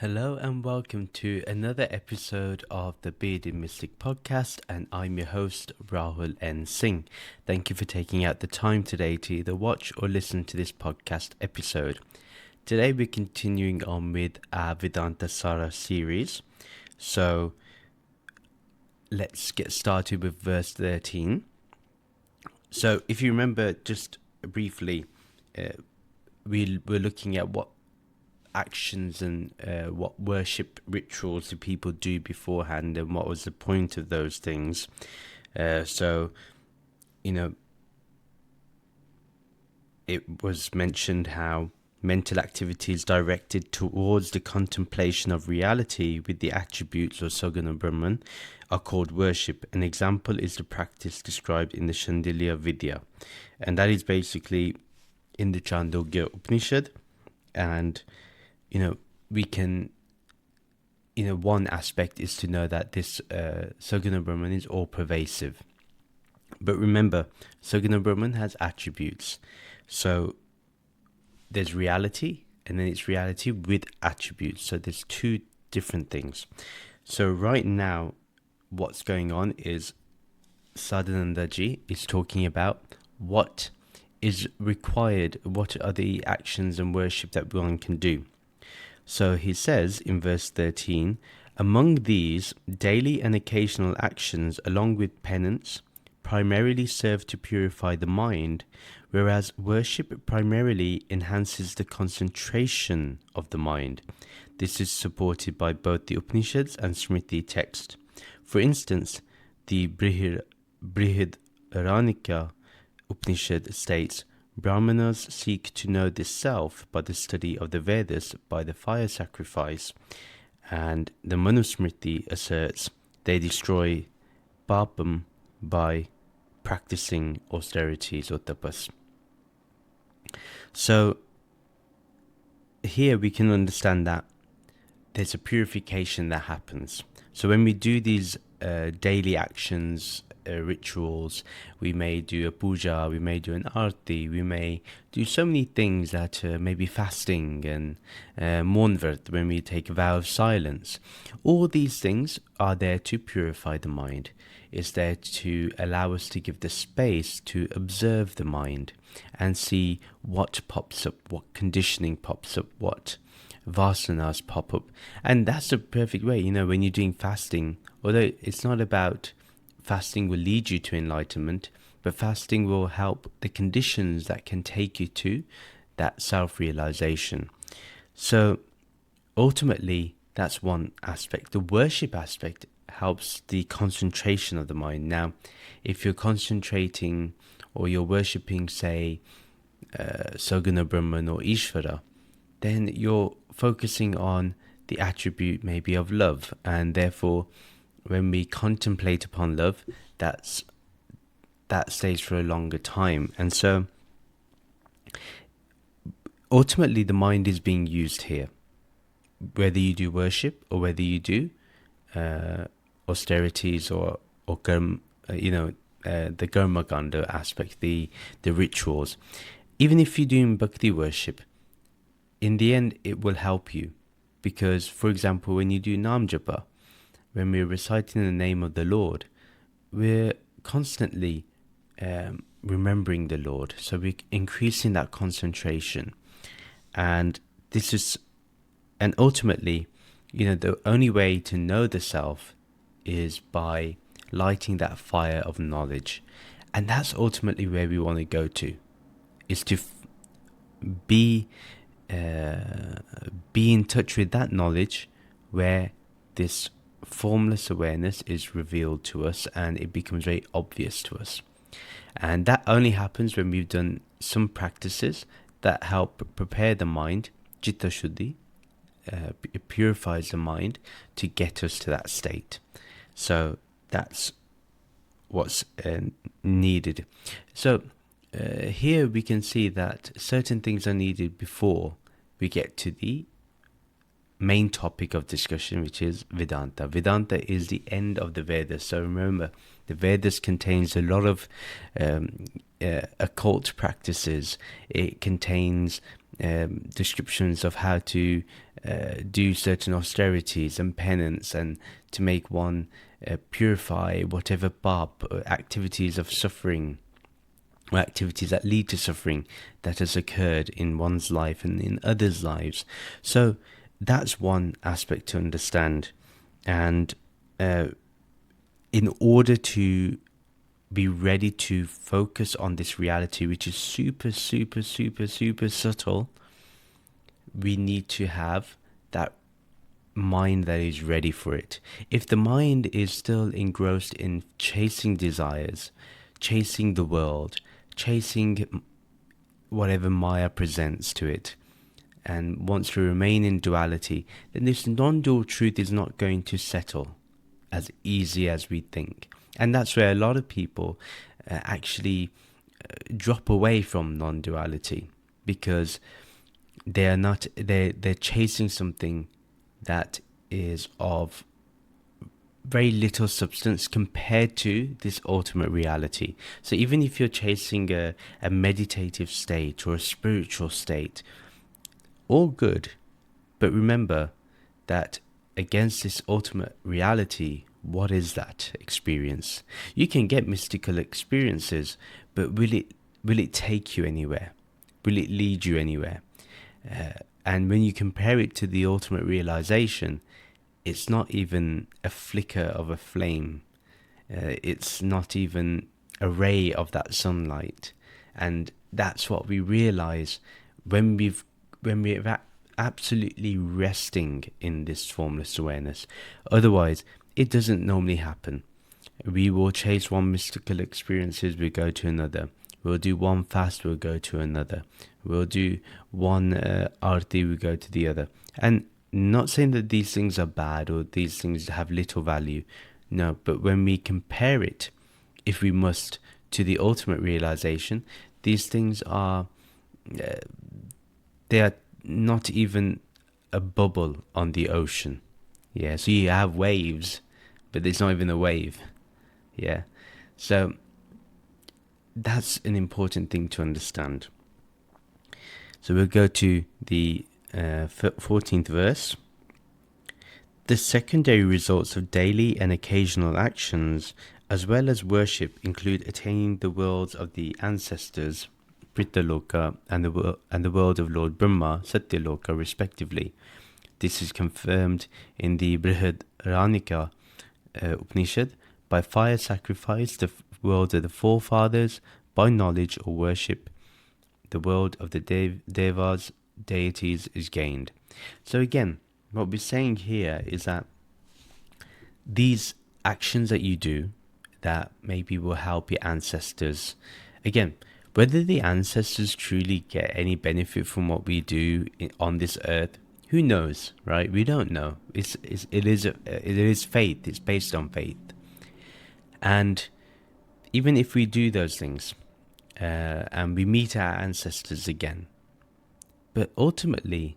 Hello and welcome to another episode of the Bearded Mystic podcast, and I'm your host Rahul N Singh. Thank you for taking out the time today to either watch or listen to this podcast episode. Today we're continuing on with our Vedanta Sara series. So let's get started with verse 13. So if you remember just briefly, we were looking at what actions and what worship rituals do people do beforehand, and what was the point of those things. So, it was mentioned how mental activities directed towards the contemplation of reality with the attributes of Saguna Brahman are called worship. An example is the practice described in the Shandilya Vidya, and that is basically in the Chandogya Upanishad. And we can, one aspect is to know that this Saguna Brahman is all pervasive. But remember, Saguna Brahman has attributes. So there's reality, and then it's reality with attributes. So there's two different things. So right now, what's going on is Sadhanandaji is talking about what is required, what are the actions and worship that one can do. So he says in verse 13, among these, daily and occasional actions along with penance primarily serve to purify the mind, whereas worship primarily enhances the concentration of the mind. This is supported by both the Upanishads and Smriti text. For instance, the Brihadaranyaka Upanishad states, Brahmanas seek to know the self by the study of the Vedas by the fire sacrifice, and the Manusmriti asserts they destroy papam by practicing austerities or tapas. So here we can understand that there's a purification that happens. So when we do these daily actions, rituals, we may do a puja, we may do an arti, we may do so many things that maybe fasting and mournvert, when we take a vow of silence. All these things are there to purify the mind. It's there to allow us to give the space to observe the mind and see what pops up, what conditioning pops up, what vasanas pop up. And that's a perfect way, when you're doing fasting, although it's not about fasting will lead you to enlightenment, but fasting will help the conditions that can take you to that self-realization. So ultimately, that's one aspect. The worship aspect helps the concentration of the mind. Now, if you're concentrating or you're worshipping, say, Saguna Brahman or Ishvara, then you're focusing on the attribute maybe of love, and therefore when we contemplate upon love, that stays for a longer time. And so ultimately the mind is being used here, whether you do worship or whether you do austerities or karma, the karma ganda aspect, the rituals. Even if you're doing bhakti worship, in the end it will help you, because for example, when you do nam japa, when we're reciting the name of the Lord, we're constantly remembering the Lord. So we're increasing that concentration. And ultimately, the only way to know the self is by lighting that fire of knowledge. And that's ultimately where we want to go to, is to be in touch with that knowledge where this formless awareness is revealed to us and it becomes very obvious to us. And that only happens when we've done some practices that help prepare the mind. Citta Shuddhi, it purifies the mind to get us to that state. So that's what's needed. So here we can see that certain things are needed before we get to the main topic of discussion, which is Vedanta. Vedanta is the end of the Vedas. So remember, the Vedas contains a lot of occult practices. It contains descriptions of how to do certain austerities and penance, and to make one purify whatever activities of suffering, or activities that lead to suffering, that has occurred in one's life and in others' lives. So that's one aspect to understand. And in order to be ready to focus on this reality, which is super, super, super, super subtle, we need to have that mind that is ready for it. If the mind is still engrossed in chasing desires, chasing the world, chasing whatever Maya presents to it, and wants to remain in duality, then this non-dual truth is not going to settle as easy as we think. And that's where a lot of people actually drop away from non-duality, because they're chasing something that is of very little substance compared to this ultimate reality. So even if you're chasing a meditative state or a spiritual state, all good, but remember that against this ultimate reality, what is that experience? You can get mystical experiences, but will it take you anywhere? Will it lead you anywhere? And when you compare it to the ultimate realization, it's not even a flicker of a flame. It's not even a ray of that sunlight. And that's what we realize when we're absolutely resting in this formless awareness. Otherwise, it doesn't normally happen. We will chase one mystical experiences, we go to another. We'll do one fast, we'll go to another. We'll do one arti, we go to the other. And not saying that these things are bad or these things have little value. No, but when we compare it, if we must, to the ultimate realization, these things are, they are not even a bubble on the ocean. Yeah, so you have waves, but there's not even a wave. Yeah, so that's an important thing to understand. So we'll go to the 14th verse. The secondary results of daily and occasional actions, as well as worship, include attaining the worlds of the ancestors, Pritaloka, and the world of Lord Brahma, Satyaloka, respectively. This is confirmed in the Brihadaranyaka Upanishad. By fire sacrifice, the world of the forefathers; by knowledge or worship, the world of the devas, deities, is gained. So again, what we're saying here is that these actions that you do that maybe will help your ancestors, again, whether the ancestors truly get any benefit from what we do on this earth, who knows, right? We don't know. It is faith. It's based on faith. And even if we do those things, and we meet our ancestors again, but ultimately,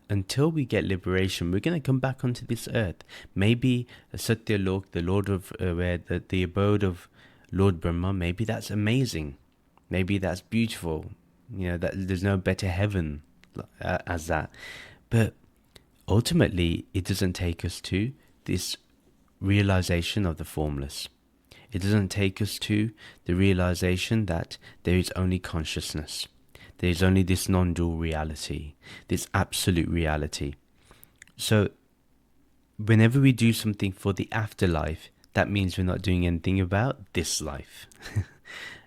until we get liberation, we're going to come back onto this earth. Maybe Satyalok, the Lord of where the abode of Lord Brahma, maybe that's amazing. Maybe that's beautiful. You know, that there's no better heaven as that. But ultimately, it doesn't take us to this realization of the formless. It doesn't take us to the realization that there is only consciousness. There is only this non-dual reality, this absolute reality. So whenever we do something for the afterlife, that means we're not doing anything about this life.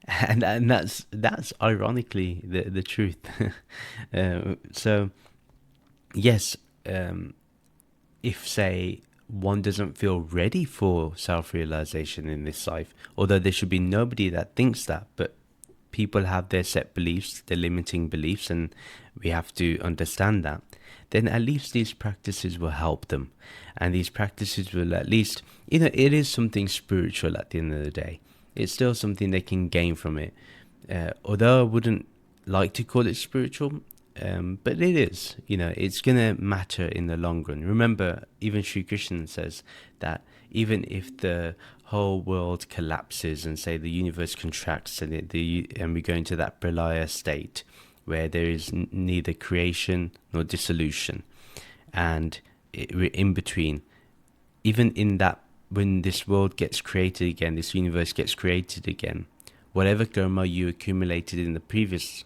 and that's ironically the truth. So yes, if say one doesn't feel ready for self-realization in this life, although there should be nobody that thinks that, but people have their set beliefs, their limiting beliefs, and we have to understand that, then at least these practices will help them. And these practices will at least, it is something spiritual at the end of the day. It's still something they can gain from it. Although I wouldn't like to call it spiritual, But it is, it's going to matter in the long run. Remember, even Sri Krishna says that even if the whole world collapses and say the universe contracts and and we go into that pralaya state where there is neither creation nor dissolution, and we're in between, even in that, when this world gets created again, this universe gets created again, whatever karma you accumulated in the previous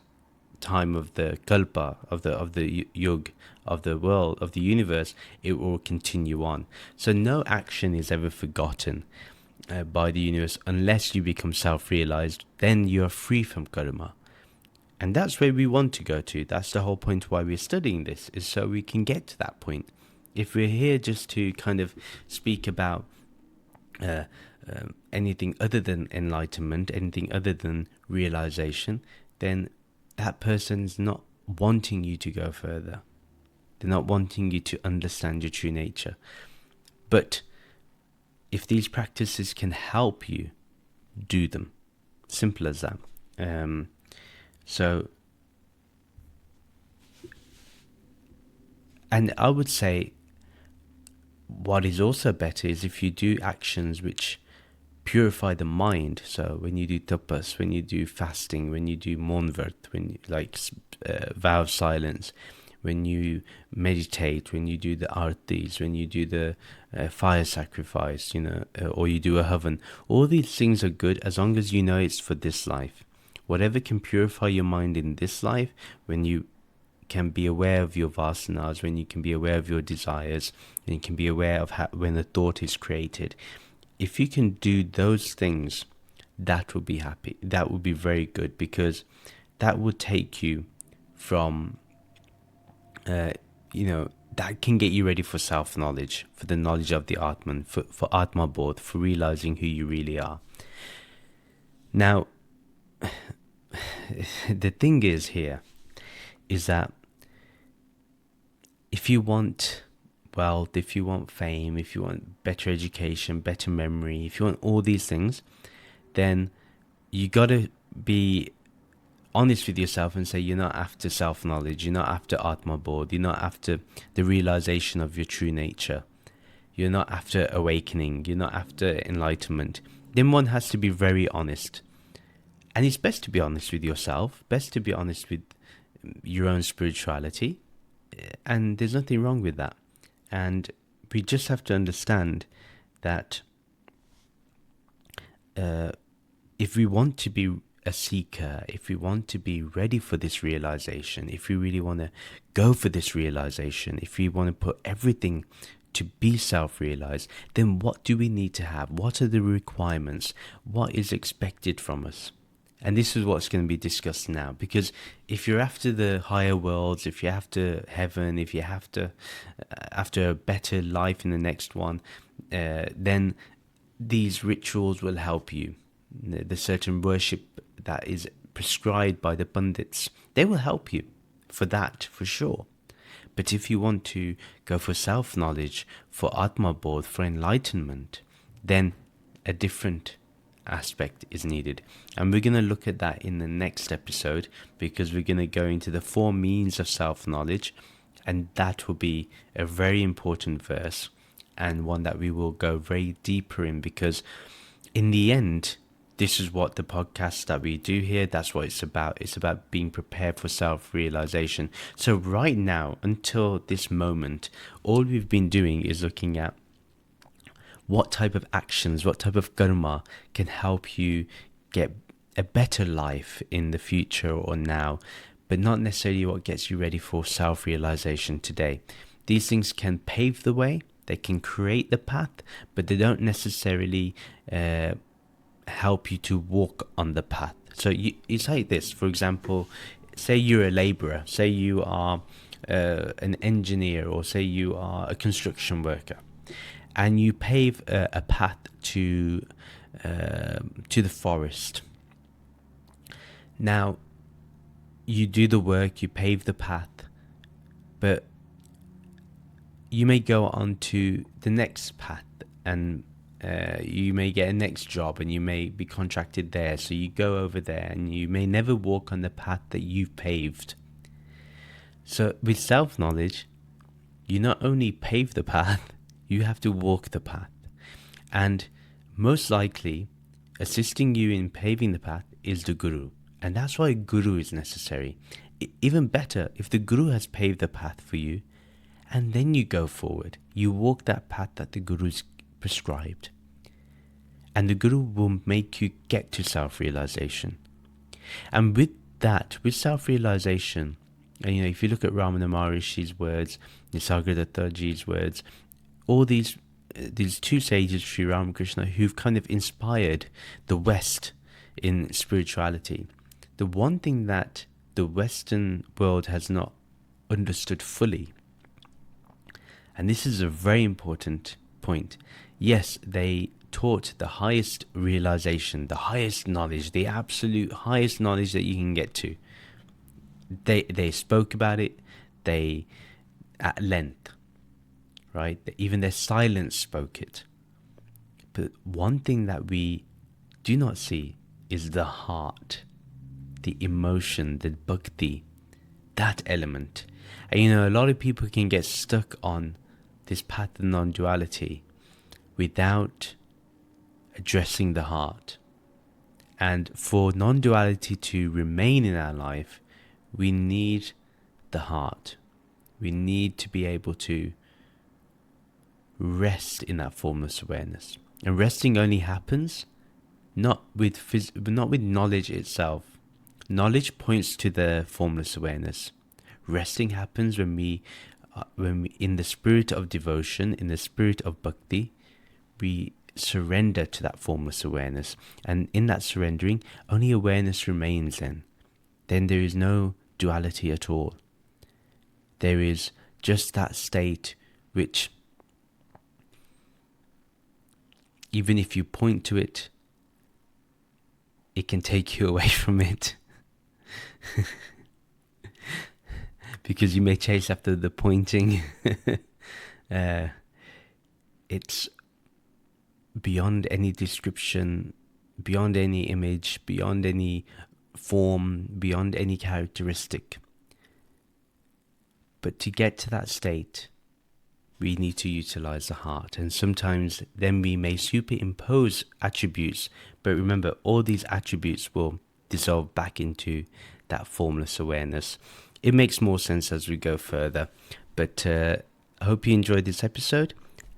time of the kalpa, of the yug, of the world, of the universe, it will continue on. So no action is ever forgotten by the universe unless you become self-realized. Then you're free from karma, and that's where we want to go to. That's the whole point why we're studying this, is so we can get to that point. If we're here just to kind of speak about anything other than enlightenment, anything other than realization, then that person's not wanting you to go further. They're not wanting you to understand your true nature. But if these practices can help you, do them. Simple as that. And I would say what is also better is if you do actions which purify the mind. So when you do tapas, when you do fasting, when you do monvert, when you vow of silence, when you meditate, when you do the artis, when you do the fire sacrifice, or you do a havan, all these things are good as long as you know it's for this life. Whatever can purify your mind in this life, when you can be aware of your vasanas, when you can be aware of your desires, and you can be aware of when a thought is created. If you can do those things, that will be happy. That would be very good, because that would take you from, that can get you ready for self-knowledge, for the knowledge of the Atman, for Atma Bodh, for realizing who you really are. Now, the thing is that if you want wealth, if you want fame, if you want better education, better memory, if you want all these things, then you got to be honest with yourself and say you're not after self-knowledge, you're not after Atma Bodh, you're not after the realization of your true nature, you're not after awakening, you're not after enlightenment. Then one has to be very honest. And it's best to be honest with yourself, best to be honest with your own spirituality, and there's nothing wrong with that. And we just have to understand that if we want to be a seeker, if we want to be ready for this realization, if we really want to go for this realization, if we want to put everything to be self-realized, then what do we need to have? What are the requirements? What is expected from us? And this is what's going to be discussed now, because if you're after the higher worlds, if you're after heaven, if you're after a better life in the next one, then these rituals will help you. The certain worship that is prescribed by the pundits, they will help you for that, for sure. But if you want to go for self-knowledge, for Atma Bodh, for enlightenment, then a different aspect is needed. And we're going to look at that in the next episode, because we're going to go into the 4 means of self-knowledge, and that will be a very important verse, and one that we will go very deeper in, because in the end, this is what the podcast that we do here, that's what it's about. It's about being prepared for self-realization. So right now, until this moment, all we've been doing is looking at what type of actions, what type of karma can help you get a better life in the future or now, but not necessarily what gets you ready for self-realization today. These things can pave the way, they can create the path, but they don't necessarily help you to walk on the path. So it's like this. For example, say you're a laborer, say you are an engineer, or say you are a construction worker, and you pave a path to the forest. Now, you do the work, you pave the path, but you may go on to the next path, and you may get a next job, and you may be contracted there, so you go over there, and you may never walk on the path that you've paved. So with self-knowledge, you not only pave the path, you have to walk the path. And most likely, assisting you in paving the path is the Guru. And that's why Guru is necessary. Even better, if the Guru has paved the path for you, and then you go forward, you walk that path that the Guru's prescribed. And the Guru will make you get to self-realization. And with that, with self-realization, and if you look at Ramana Maharishi's words, Nisargadattaji's words, all these two sages, Sri Ramakrishna, who've kind of inspired the West in spirituality. The one thing that the Western world has not understood fully, and this is a very important point, yes, they taught the highest realization, the highest knowledge, the absolute highest knowledge that you can get to. They spoke about it, at length, right? Even their silence spoke it. But one thing that we do not see is the heart, the emotion, the bhakti, that element. And a lot of people can get stuck on this path of non-duality without addressing the heart. And for non-duality to remain in our life, we need the heart. We need to be able to rest in that formless awareness. And resting only happens not with knowledge itself. Knowledge points to the formless awareness. Resting happens when we, in the spirit of devotion, in the spirit of bhakti, we surrender to that formless awareness. And in that surrendering, only awareness remains then. Then there is no duality at all. There is just that state which, even if you point to it, it can take you away from it. Because you may chase after the pointing. It's beyond any description, beyond any image, beyond any form, beyond any characteristic. But to get to that state, we need to utilize the heart. And sometimes then we may superimpose attributes, but remember, all these attributes will dissolve back into that formless awareness. It makes more sense as we go further. But I hope you enjoyed this episode.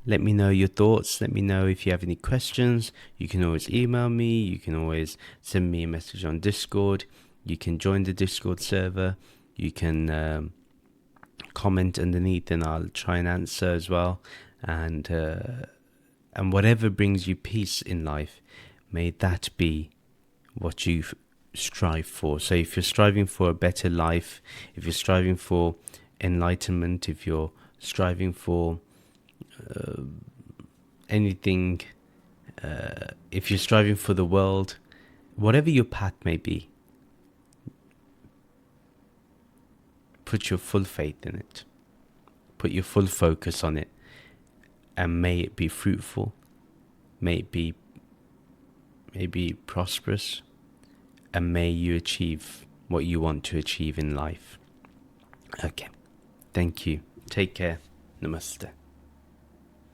Let me know your thoughts. Let me know if you have any questions. You can always email me. You can always send me a message on Discord. You can join the Discord server. You can comment underneath and I'll try and answer as well. And whatever brings you peace in life, may that be what you strive for. So if you're striving for a better life, if you're striving for enlightenment, if you're striving for anything, if you're striving for the world, whatever your path may be, put your full faith in it, put your full focus on it, and may it be fruitful, may it be prosperous, and may you achieve what you want to achieve in life. Okay, thank you, take care, namaste.